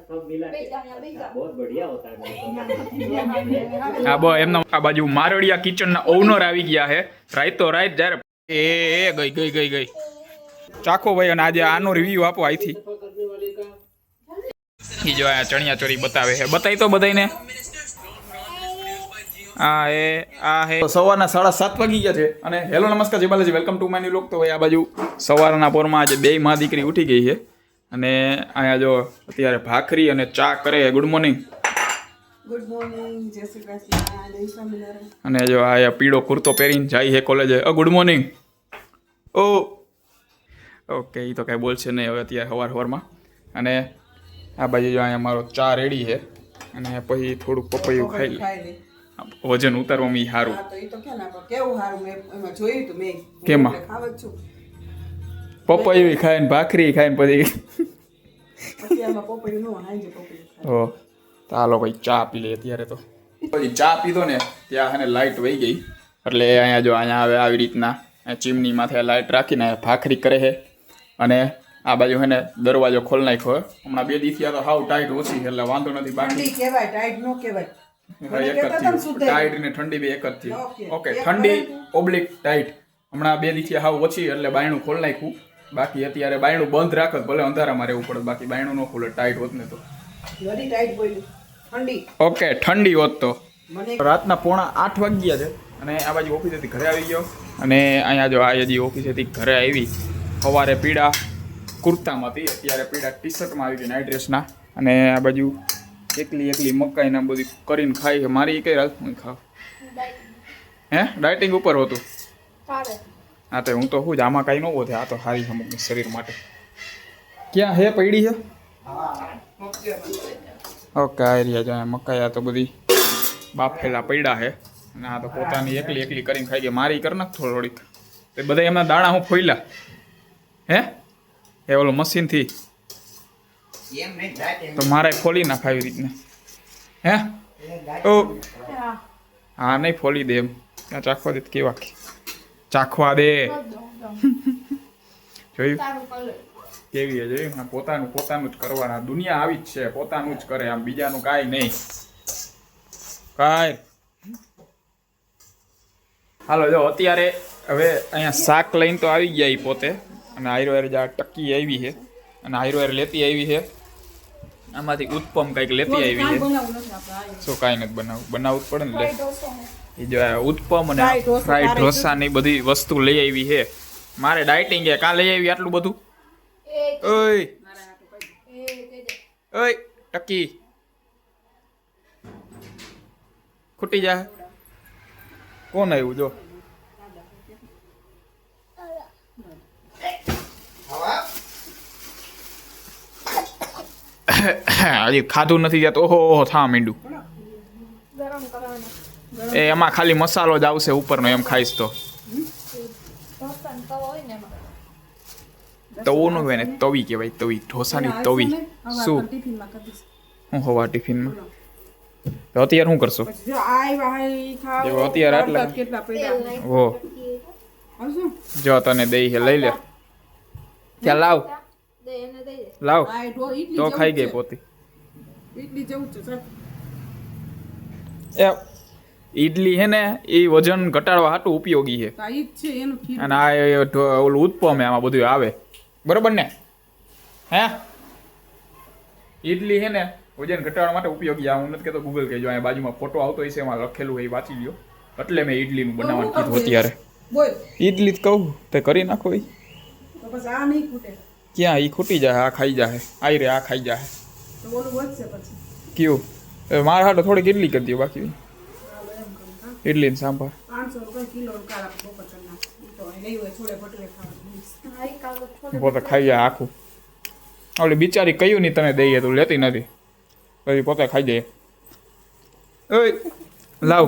હા બો એમનો આ બાજુ મારડિયા કિચન ના ઓનર આવી ગયા હે રાઈતો રાઈત જ્યારે ગઈ ચાખો ભાઈ અને આજે આનો રિવ્યુ આપો અહીંથી ઈ જો આ ચણિયા ચોરી બતાવે છે બતાવી તો બધાને આ હે સવારના 7:30 વાગી ગયા છે અને હેલો નમસ્કાર જય Balaji welcome to my new vlog. તો ભાઈ આ બાજુ સવારના પોરમાં આજે બે માં દીકરી ઉઠી ગઈ છે અને અહીંયા જો અત્યારે ભાખરી અને ચા કરે. Good morning. ગુડ મોર્નિંગ, જય શ્રી કૃષ્ણ, જય સ્વામિનારાયણ. અને જો આ પીળો કુર્તો પહેરીને જાય છે કોલેજે. Good morning. ઓકે એ તો કાંઈ બોલશે નહીં હવે અત્યારે સવારમાં. અને આ બાજુ જો અહીંયા મારો ચા રેડી છે અને પછી થોડુંક પપૈયું ખાઈ લે. વજન ઉતારવામાં ઈ સારું. કેમાં પપૈયું ખાય ને ભાખરી ખાય ને પછી ઓ ચાલો ભાઈ ચા પી લે. અત્યારે તો પછી ચા પીધો ને ત્યાં હે ને લાઇટ વહી ગઈ એટલે અહીંયા જો અહીંયા આવે આવી રીતના ચીમની માથે લાઇટ રાખીને ભાખરી કરે છે. અને આ બાજુ હે ને દરવાજો ખોલ નાખ્યો. હમણાં 2 દિવસ તો હાવ ટાઈટ ઓછી એટલે વાંધો નથી. બાકી કહેવાય ટાઈટ નો કહેવાય. ટાઈટ ને ઠંડી બે એક જ થી. ઓકે ઠંડી ઓબ્લિક ટાઈટ હમણાં 2 દિવસ હાવ ઓછી એટલે બાયણું ખોલ નાખ્યું. બાકી અત્યારે બાયણું બંધ રાખત ભલે અંધારામાં રહેવું પડે. બાકી બાયણું ન ખોલે ટાઈટ હોત ને તો ઓકે ઠંડી હોત તો. રાતના 7:45 વાગ્યા છે અને આ બાજુ ઓફિસેથી ઘરે આવી ગયો. અને અહીંયા જો આ હજી ઓફિસેથી ઘરે આવી સવારે પીળા કુર્તામાંથી અત્યારે પીળા ટી શર્ટમાં આવી ગઈ નાઇટ ડ્રેસના. અને આ બાજુ એકલી મકાઈના બધી કરીને ખાઈ છે. મારી કઈ રાત ખાવ હે ડાયટિંગ ઉપર હતું. હા તો હું તો શું જ આમાં કાંઈ ન વધે. આ તો સારી છે અમુકની શરીર માટે. ક્યાં હે પડી છે? ઓકે આ રહ્યા જાય મકાઈ. આ તો બધી બાફેલા પડ્યા છે અને આ તો પોતાની એકલી કરીને ખાઈ ગઈ. મારી કર નાખ થોડીક. તો બધા એમના દાણા હું ફોઈલા હે એ ઓલો મશીનથી તો મારે ફોલી નાખ આવી રીતને હે. ઓ હા નહીં ફોલી દે એમ. ત્યાં ચાખવા દે કેવા ચાખવા દે. જોયું કેવી જોયું. પોતાનું જ કરવાના. દુનિયા આવી જ છે પોતાનું જ કરે. આમ બીજાનું કાંઈ નહીં કાંઈ. હાલો જો અત્યારે હવે અહીંયા શાક લઈને તો આવી ગયા પોતે. અને આયરોવેર જ્યાં ટકી આવી છે અને આયરોવેર લેતી આવી છે. આમાંથી ઉત્પમ કંઈક લેતી આવી છે. શું કાંઈ નથી બનાવવું જ પડે ને. એ જો ઉત્પમ અને ફ્રાઈડ ઢોસાની બધી વસ્તુ લઈ આવી છે. મારે ડાયટિંગ છે. કાં લઈ આવી આટલું બધું? ઓય ટકી ખૂટી જાય. કોણ આવ્યું જો? હજી ખાધું નથી જતું. ઓહો થા મીંડું. એ એમાં ખાલી મસાલો જ આવશે ઉપરનો એમ ખાઈશ તો. તવો નો હોય ને તવી કહેવાય. તવી ઢોસાની તવી. શું હું હવા ટિફિનમાં તો અત્યારે શું કરશો? અત્યારે આટલા હો જો તને દઈ છે લઈ લે. ત્યાં લાવ તો ખાઈ ગઈ પોતી. ઈડલી હે ને એ વજન ઘટાડવા હાટું ઉપયોગી છે. અને આ ઓલું ઉત્પમ આમાં બધું આવે બરોબર ને હે. ઈડલી હે ને વજન ઘટાડવા માટે ઉપયોગી. હું નથી કહેતો ગૂગલ કહેજો. અહીંયા બાજુમાં ફોટો આવતો હોય છે એમાં લખેલું હોય વાંચી લ્યો. એટલે મેં ઈડલીનું બનાવવાનું કીધું. અત્યારે ઈડલી જ કહું તે કરી નાખો. ક્યાં ઈ ખૂટી જાય. આ ખાઈ જાય. આઈ રે આ ખાઈ જાય. કયું મારા હાટો થોડીક ઇડલી કરી દો. બાકી ઇડલી ને સાંભાર પોતે ખાઈ જાય આખું. ઓલી બિચારી કયું નહીં તને દઈએ તું લેતી નથી પછી પોતે ખાઈ જાય. ઓય લાવ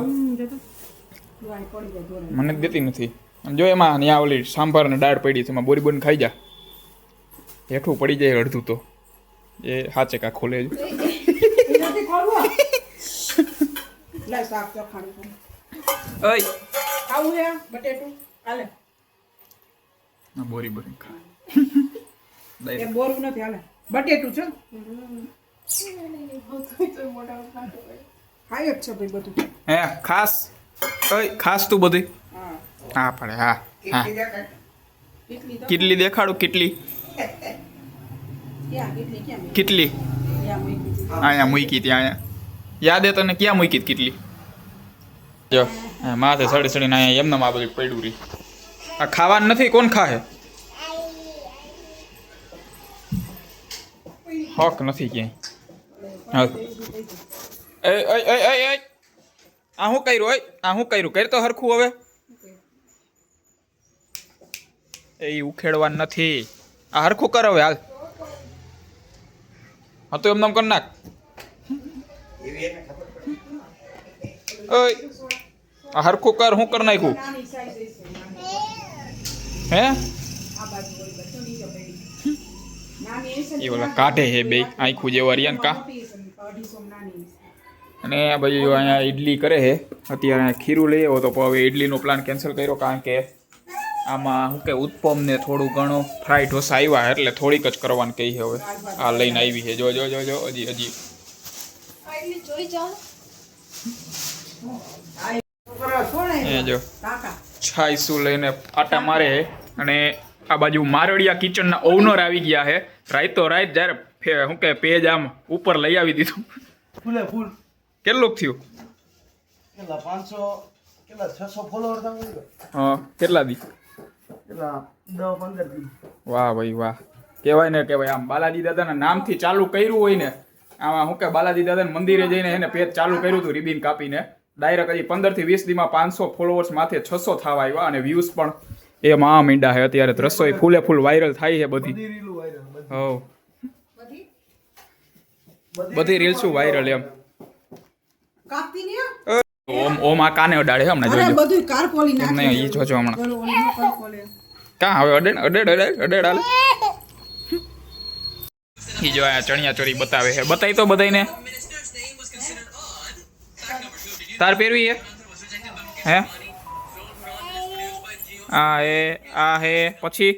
મને દેતી નથી. જો એમાં ત્યાં ઓલી સાંભાર ને દાળ પડી છે એમાં બોરી બોરીને ખાઈ જા. હેઠું પડી જાય અડધું તો એ હાચે કા ખોલે જ. બોરી બોરી ખા. બોરું નથી હાલે બટેટું છે. ખાય જ છે ભાઈ બધું. હે ખાસ ખાસ તું બધી હા. હા પડે હા હા કેટલી તો? કેટલી દેખાડું કેટલી ક્યાં કેટલી ક્યાં મૂકી? કેટલી ક્યાં મૂકી? અહીંયા મૂકી ત્યાં અહીંયા યાદ હે તને ક્યાં મૂકી કેટલી જો હા, માથે સડી સડીને અહીંયા એમને આ બધું પડ્યું રહી આ ખાવાનું નથી કોણ ખાહે હક નથી ક્યાંય હા એ આ શું કર્યું ઓય આ શું કર્યું કર તો હરખું હવે એ ઉખેડવાનું નથી આ હરખું કર હવે હાલ હા તો એમ નામ કર નાખ ઓય આ હરખું કર હું કર નાખ્યું નાની size હશે, નાની. હે આ બાજુ હોય બધું નીચે પડી. નાની હશે ને એ ઓલા ત્યાં કાઢે હે બે આખું જેવા રહ્યા ને કા મોટી હશે ને 250 નાની હશે. અને આ બાજુ જો અહીંયા ઇડલી કરે છે અત્યારે ખીરું લઈ આવ્યો તો પણ હવે ઇડલીનો પ્લાન કેન્સલ કર્યો કારણ કે આમાં શું કે ઉત્પમ ને થોડું ઘણું ફ્રાય ઢોસા આવ્યા એટલે થોડીક જ કરવાનું કહી છે હવે આ લઈને આવી છે જો જો જો જો હજી હજી એ જો કાકા છાઈસું લઈને આટા મારે છે અને આ બાજુ મારડિયા કિચનના ઓનર આવી ગયા છે રાઈતો રાઈત જ્યારે શું કે પેજ આમ ઉપર લઈ આવી દીધું ફૂલે ફૂલ કેટલું થયું કેટલા 500 કેટલા 600 ફોલોવર થાય હા કેટલા દી કેટલા 10-15 દી વાહ ભાઈ વાહ કહેવાય ને કે ભાઈ આમ બાલાજી દાદાના નામથી ચાલુ કર્યું હોય ને આમાં શું કે બાલાજી દાદાના મંદિરે જઈને એને પેજ ચાલુ કર્યું હતું રિબિન કાપીને ડાયરેક્ટ હજી 15 થી 20 દીમાં 500 ફોલોવર્સ માથે 600 થવા આવ્યા અને વ્યૂઝ પણ એ મહા મીંડા છે અત્યારે રસોઈ ફૂલે ફૂલ વાયરલ થાય છે બધી બધી રીલું વાયરલ હો બધી રીલ્સું વાયરલ એમ કાપતી ને ઓમ ઓમ આ કાને અડાડે છે હમણાં અરે જોજો બધું કાર પોલી એમ નાખી નહીં ઈ જોજો હમણાં બોલો ઓલી નો કાર પોલે કાં હવે અડેડ અડેડ અડેડ અડેડ હાલે ઈ જો આ ચણિયા ચોરી બતાવે છે બતાવી તો બધાયને તાર પહેરવી હે આ હે પછી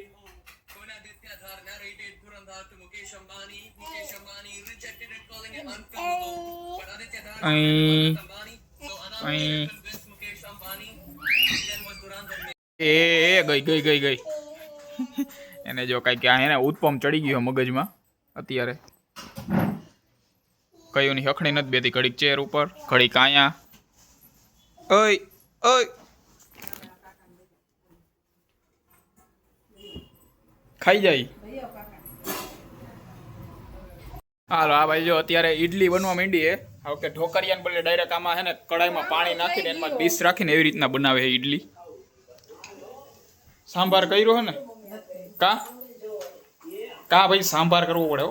અહીં અહીં એ ગઈ એને જો કઈ ક્યાં એને ઉત્પમ ચડી ગયો મગજમાં અત્યારે કયું ની હખણી નથી બેતી ઘડીક ચેર ઉપર ઘડીક આયા ઓય ઓય ખાઈ જાય હાલો આ ભાઈ જો અત્યારે ઈડલી બનવા માંડી હે હવે કે ઢોકરિયાને બદલે ડાયરેક્ટ આમાં હે ને કડાઈમાં પાણી નાખીને એમાં ડીશ રાખીને એવી રીતના બનાવે છે ઈડલી સાંભાર કર્યો હે ને કા કા ભાઈ સાંભાર કરવો પડે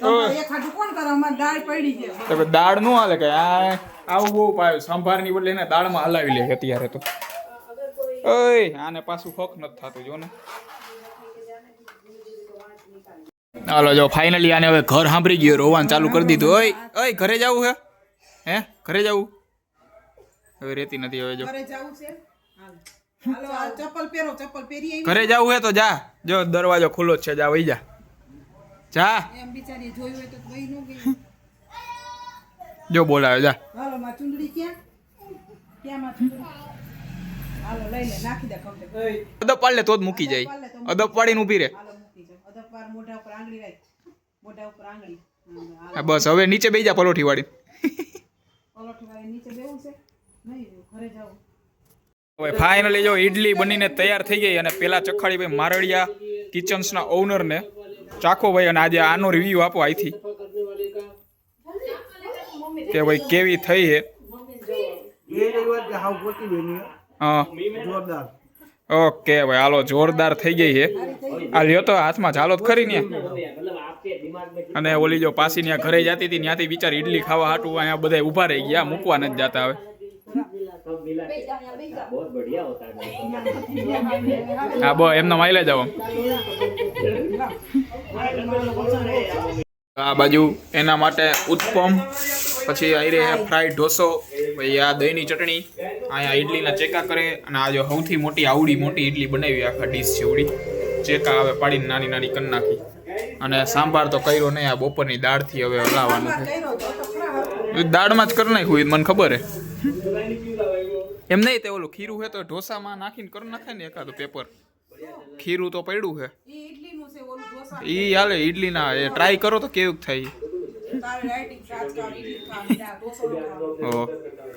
હો એક હાટું કોણ કરે અમાર દાળ પડી છે તો દાળ નું હાલે કે આ આવું બહુ પાયો સાંભાર ની બદલે એને દાળમાં હલાવી લે અત્યારે તો ઓય આને પાછું ફોક નથી થતું જો ને હાલો જો ફાઇનલી આને હવે ઘર સાંભળી ગયો રોવાનું ચાલુ કરી દીધું ઓય ઓય ઘરે જવું હે ઘરે જવું હવે રેતી નથી હવે જો ઘરે જાવું છે હાલો આ ચપ્પલ પહેરો ચપ્પલ પહેરી આવી ઘરે જવું હે તો જા જો દરવાજો ખુલ્લો જ છે જા વઈ જા જા એમ બિચારી જોયું હોય તો વહી ન ગઈ જો બોલાવે જા હાલો માં ચુંદડી ક્યાં માં ચુંદડી હાલો લઈ લે નાખી દે કમ્પ્લીટ અદબ પાડ લે તો જ મૂકી જાય અદબ પાડીને ઊભી રહે હાલો મૂકી દે અધર પર મોઢા ઉપર આંગળી રાખ મોઢા ઉપર આંગળી હાલો હા બસ હવે નીચે બેસી જા પલોઠી વાળી પલોઠી વાળી નીચે બેવું છે નહીં ઘરે જાવું હવે ફાઇનલી જો ઈડલી બનીને તૈયાર થઈ ગઈ અને પેલા ચખાડી ભાઈ મારડિયા કિચન્સના ઓનરને ચાખો ભાઈ અને આજે આનો રિવ્યુ આપો અહીંથી કે ભાઈ કેવી થઈ છે એ વાત કે હાવ પોતી બેની હા જોરદાર ઓકે ભાઈ હાલો જોરદાર થઈ ગઈ છે આ લ્યો તો હાથમાં ઝાલો જ ખરી ને અને ઓલી જો પાછી ત્યાં ઘરે જતી હતી ત્યાંથી બિચારી ઈડલી ખાવા હાટું અહીંયા બધા ઊભા રહી ગયા મૂકવા નથી જતા હવે હા બો એમનો માઇલેજ આવો આ બાજુ એના માટે ઉત્પમ પછી આવી રહી ફ્રાઈડ ઢોસો પછી આ દહીંની ચટણી અહીંયા ઈડલીના ચેકા કરે અને આ જો સૌથી મોટી આવડી મોટી ઈડલી બનાવી આખા ડીશ જેવડી ચેકા આવે પાડીને નાની નાની કરી નાખી અને સાંભાર તો કર્યો નહીં, આ બપોરની દાળથી હવે હલાવવાનું સાંભાર છે. કર્યો તો તો ખરા હરખું. એ દાળમાં જ કરી નાખ્યું, એ મને ખબર હે. એમ નહીં તે ઓલું ખીરું હે તો ઢોસામાં નાખીને કરી નાખે ને એકાદું પેપર. ખીરું તો પડ્યું હે, ઈ ઈડલીનું છે ઓલું ઢોસા. ઈ હાલે ઈડલીના. એ ટ્રાય કરો તો કેવું થાય. તારે રાઇટિંગ સાચ કામ ઈડલી ખાવાની આ ઢોસો ન ખાવાનો. ઓ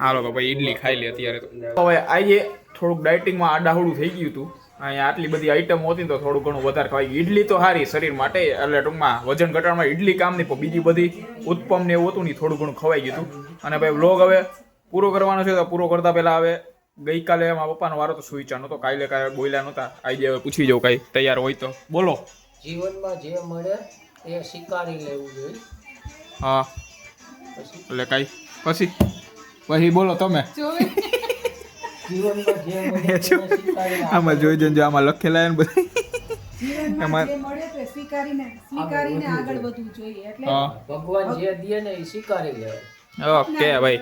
હાલો તો ભાઈ ઈડલી ખાઈ લે અત્યારે તો. હવે આજે થોડુંક ડાયટિંગમાં આડાહુડું થઈ ગયું હતું. અહીંયા આટલી બધી આઈટમ હતી તો થોડું ઘણું વધારે ખવાય. ઈડલી તો સારી શરીર માટે, એટલે ટૂંકમાં વજન ઘટાડવામાં ઈડલી કામ નહીં, પણ બીજી બધી ઉત્પમ ને એવું હતું નહીં, થોડું ઘણું ખવાઈ ગયું હતું. અને ભાઈ વ્લોગ હવે પૂરો કરવાનો છે, તો પૂરો કરતા પહેલા હવે ગઈકાલે મારા પપ્પાનો વારો તો સુઈચા નહોતો, કાલે કાંઈ બોલ્યા નહોતા. આજે હવે પૂછી જાઉં કાંઈ તૈયાર હોય તો બોલો. જીવનમાં જે મળે એ સ્વીકારી લેવું જોઈએ. હા એટલે કાંઈ પછી બોલો તમે. જીવનમાં જે મળે એ સ્વીકારી આમાં જોઈ જજો, આમાં લખેલા ને બધું. જીવનમાં જે મળે તે સ્વીકારીને આગળ વધવું જોઈએ. એટલે હા ભગવાન જે દે ને એ સ્વીકારી લે. ઓકે ભાઈ,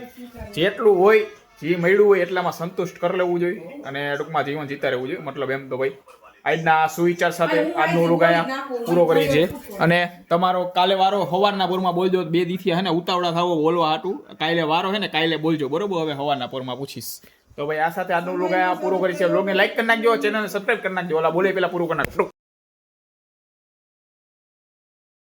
જેટલું હોય જે મળ્યું હોય એટલામાં સંતુષ્ટ કરી લેવું જોઈએ અને ટૂંકમાં જીવન જીતા રહેવું જોઈએ. મતલબ એમ તો ભાઈ આજના આ સુવિચાર સાથે આજનો રૂગાયા પૂરો કરી છે. અને તમારો કાલે વારો સવારના પોરમાં બોલજો, 2 દીથી હે ને ઉતાવળા થાવો બોલવા હાટું. કાલે વારો હે ને કાલે બોલજો, બરોબર? હવે સવારના પોરમાં પૂછીશ. તો ભાઈ આ સાથે આજનો રૂગાયા પૂરો કરી છે. વ્લોગને લાઈક કરી નાખજો, ચેનલને સબસ્ક્રાઇબ કરી નાખજો. ઓલા બોલે પેલા પૂરું કરી નાખજો.